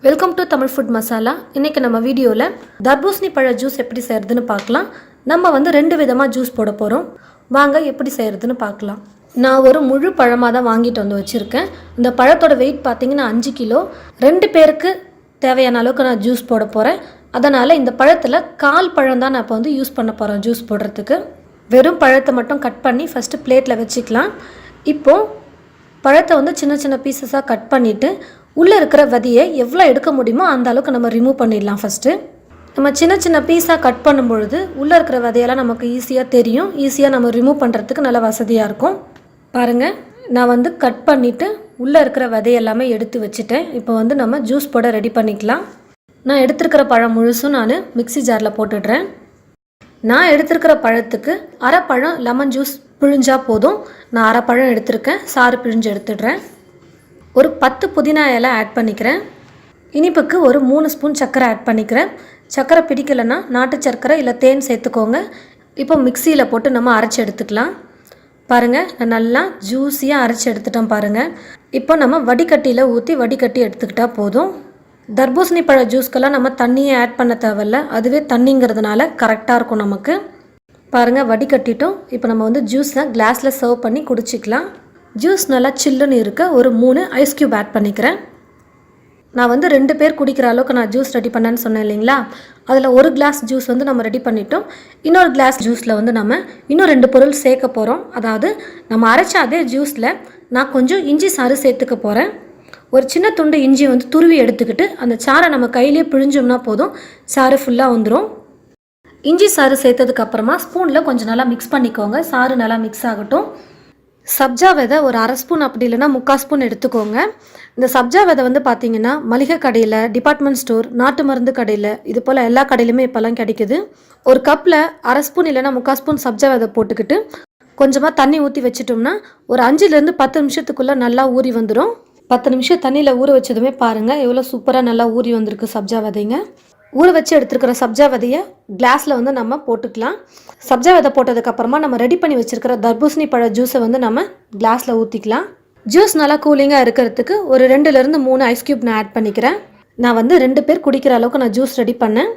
Welcome to Tamil food masala. இன்றைக்கி நம்ம வீடியோவில் தர்பூசணி பழ ஜூஸ் எப்படி செய்கிறதுன்னு பார்க்கலாம். நம்ம வந்து 2 விதமாக ஜூஸ் போட போகிறோம். வாங்க எப்படி செய்கிறதுன்னு பார்க்கலாம். நான் ஒரு முழு பழமாக தான் வாங்கிட்டு வந்து வச்சுருக்கேன். இந்த பழத்தோட வெயிட் பார்த்திங்கன்னா 5 கிலோ. 2 பேருக்கு தேவையான அளவுக்கு நான் ஜூஸ் போட போகிறேன். அதனால் இந்த பழத்தில் 1/4 பழம் தான் நான் இப்போ வந்து யூஸ் பண்ண போகிறேன் ஜூஸ் போடுறதுக்கு. வெறும் பழத்தை மட்டும் கட் பண்ணி ஃபஸ்ட்டு பிளேட்டில் வச்சுக்கலாம். இப்போது பழத்தை வந்து சின்ன சின்ன பீசஸாக கட் பண்ணிவிட்டு உள்ளே இருக்கிற விதையை எவ்வளோ எடுக்க முடியுமோ அந்த அளவுக்கு நம்ம ரிமூவ் பண்ணிடலாம். ஃபஸ்ட்டு நம்ம சின்ன சின்ன பீஸாக கட் பண்ணும்பொழுது உள்ளே இருக்கிற விதையெல்லாம் நமக்கு ஈஸியாக தெரியும். ஈஸியாக நம்ம ரிமூவ் பண்ணுறதுக்கு நல்ல வசதியாக இருக்கும். பாருங்கள், நான் வந்து கட் பண்ணிவிட்டு உள்ளே இருக்கிற விதையெல்லாமே எடுத்து வச்சுட்டேன். இப்போ வந்து நம்ம ஜூஸ் போட ரெடி பண்ணிக்கலாம். நான் எடுத்துருக்கிற பழம் முழுசும் நான் மிக்ஸி ஜாரில் போட்டுடுறேன். நான் எடுத்துருக்கிற பழத்துக்கு அரை பழம் லெமன் ஜூஸ் பிழிஞ்சால் போதும். நான் அரை பழம் எடுத்திருக்கேன், சாறு பிழிஞ்சு எடுத்துடுறேன். ஒரு 10 புதினா இலை ஆட் பண்ணிக்கிறேன். இனிப்புக்கு ஒரு 3 ஸ்பூன் சர்க்கரை ஆட் பண்ணிக்கிறேன். சர்க்கரை பிடிக்கலைன்னா நாட்டு சர்க்கரை இல்லை தேன் சேர்த்துக்கோங்க. இப்போ மிக்சியில் போட்டு நம்ம அரைச்சி எடுத்துக்கலாம். பாருங்கள், நான் நல்லா ஜூஸியாக அரைச்சி எடுத்துட்டோம். பாருங்கள், இப்போ நம்ம வடிகட்டியில் ஊற்றி வடிகட்டி எடுத்துக்கிட்டால் போதும். தர்பூசணி பழ ஜூஸ்க்கெல்லாம் நம்ம தண்ணியை ஆட் பண்ண தேவையில்ல, அதுவே தண்ணிங்கிறதுனால கரெக்டாக இருக்கும் நமக்கு. பாருங்கள், வடிகட்டிட்டோம். இப்போ நம்ம வந்து ஜூஸை கிளாஸில் சர்வ் பண்ணி குடிச்சிக்கலாம். ஜூஸ் நல்லா சில்லுன்னு இருக்க ஒரு 3 ஐஸ் க்யூப் ஆட் பண்ணிக்கிறேன். நான் வந்து 2 பேர் குடிக்கிற அளவுக்கு நான் ஜூஸ் ரெடி பண்ணேன்னு சொன்னேன் இல்லைங்களா, அதில் ஒரு கிளாஸ் ஜூஸ் வந்து நம்ம ரெடி பண்ணிட்டோம். இன்னொரு கிளாஸ் ஜூஸில் வந்து நம்ம இன்னும் 2 பொருள் சேர்க்க போகிறோம். அதாவது நம்ம அரைச்ச அதே ஜூஸில் நான் கொஞ்சம் இஞ்சி சாறு சேர்த்துக்க போகிறேன். ஒரு சின்ன துண்டு இஞ்சி வந்து துருவி எடுத்துக்கிட்டு அந்த சாறை நம்ம கையிலே பிழிஞ்சோம்னா போதும், சாறு ஃபுல்லாக வந்துடும். இஞ்சி சாறு சேர்த்ததுக்கப்புறமா ஸ்பூனில் கொஞ்சம் நல்லா மிக்ஸ் பண்ணிக்கோங்க. சாறு நல்லா மிக்ஸ் ஆகட்டும். சப்ஜா விதை ஒரு அரை ஸ்பூன், அப்படி இல்லைனா 3/4 ஸ்பூன் எடுத்துக்கோங்க. இந்த சப்ஜா விதை வந்து பார்த்திங்கன்னா மளிகை கடையில், டிபார்ட்மெண்ட் ஸ்டோர், நாட்டு மருந்து கடையில், இது போல் எல்லா கடையிலுமே இப்போல்லாம் கிடைக்குது. ஒரு கப்பில் அரை ஸ்பூன் இல்லைனா 3/4 ஸ்பூன் சப்ஜா விதை போட்டுக்கிட்டு கொஞ்சமாக தண்ணி ஊற்றி வச்சிட்டோம்னா ஒரு 5லேருந்து 10 நிமிஷத்துக்குள்ளே நல்லா ஊறி வந்துடும். 10 நிமிஷம் தண்ணியில் ஊற வச்சதுமே பாருங்கள் எவ்வளோ சூப்பராக நல்லா ஊறி வந்திருக்கு சப்ஜா விதைங்க. ஊற வச்சு எடுத்துருக்கிற சப்ஜா விதையை கிளாஸில் வந்து நம்ம போட்டுக்கலாம். சப்ஜா விதை போட்டதுக்கப்புறமா நம்ம ரெடி பண்ணி வச்சுருக்கிற தர்பூசணி பழ ஜூஸை வந்து நம்ம கிளாஸில் ஊற்றிக்கலாம். ஜூஸ் நல்லா கூலிங்காக இருக்கிறதுக்கு ஒரு 2லேருந்து 3 ஐஸ் க்யூப் நான் ஆட் பண்ணிக்கிறேன். நான் வந்து 2 பேர் குடிக்கிற அளவுக்கு நான் ஜூஸ் ரெடி பண்ணேன்.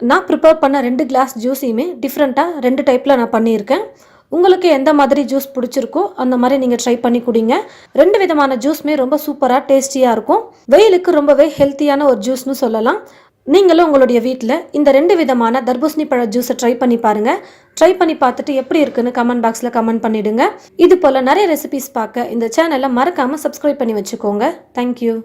நான் ப்ரிப்பேர் பண்ண 2 கிளாஸ் ஜூஸையுமே டிஃப்ரெண்ட்டாக 2 டைப்பில் நான் பண்ணியிருக்கேன். உங்களுக்கு எந்த மாதிரி ஜூஸ் பிடிச்சிருக்கோ அந்த மாதிரி நீங்கள் ட்ரை பண்ணி குடிங்க. 2 விதமான ஜூஸுமே ரொம்ப சூப்பராக டேஸ்டியாக இருக்கும். வெயிலுக்கு ரொம்பவே ஹெல்த்தியான ஒரு ஜூஸ்னு சொல்லலாம். நீங்களும் உங்களுடைய வீட்டில் இந்த 2 விதமான தர்பூசணி பழ ஜூஸை ட்ரை பண்ணி பாருங்கள். ட்ரை பண்ணி பார்த்துட்டு எப்படி இருக்குன்னு கமெண்ட் பாக்ஸில் கமெண்ட் பண்ணிவிடுங்க. இது போல் நிறைய ரெசிபிஸ் பார்க்க இந்த சேனலை மறக்காமல் சப்ஸ்கிரைப் பண்ணி வச்சுக்கோங்க. தேங்க்யூ.